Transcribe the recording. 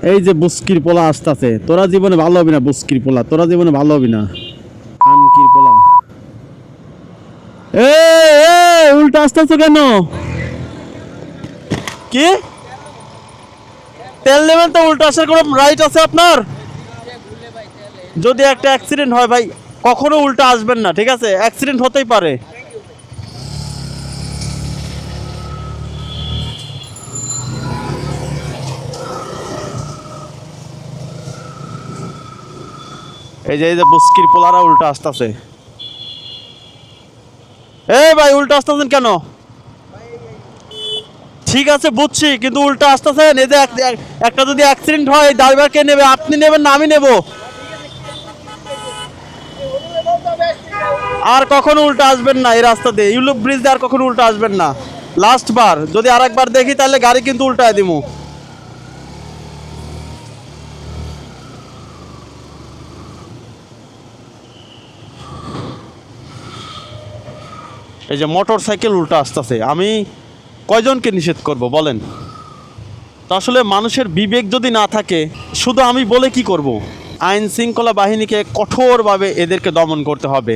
এই যে বুস্কির পোলা আসতেছে, তোরা জীবনে ভালো হবি না। বুস্কির পোলা, তোরা জীবনে ভালো হবি না। কানকির পোলা, এ উল্টা আসতেছো কেন? কি তেল নেবেন তো উল্টা আসার কোনো রাইট আছে আপনার? যদি একটা অ্যাক্সিডেন্ট হয় ভাই, কখনো উল্টা আসবেন না, ঠিক আছে? অ্যাক্সিডেন্ট হতেই পারে। এই যে বুস্কির পোলারা উল্টা আসতেছে। এই ভাই উল্টা আসতেছেন কেন? ঠিক আছে বুঝছি, কিন্তু উল্টা আসতেছেন। এই যে একটা যদি অ্যাক্সিডেন্ট হয়, ড্রাইভার কে নেবে? আপনি নেবেন না আমি নেব? আর কখনো উল্টা আসবেন না এই রাস্তা দিয়ে, ইউলুপ ব্রিজ দিয়ে আর কখনো উল্টা আসবেন না। লাস্ট বার, যদি আরেকবার দেখি তাহলে গাড়ি কিন্তু উল্টায় দিমু। এই যে মোটর সাইকেল উল্টা আসতেছে, আমি কয়জনকে নিষেধ করব বলেন? তো আসলে মানুষের বিবেক যদি না থাকে, শুধু আমি বলে কি করব? আইন শৃঙ্খলা বাহিনীকে কঠোরভাবে এদেরকে দমন করতে হবে।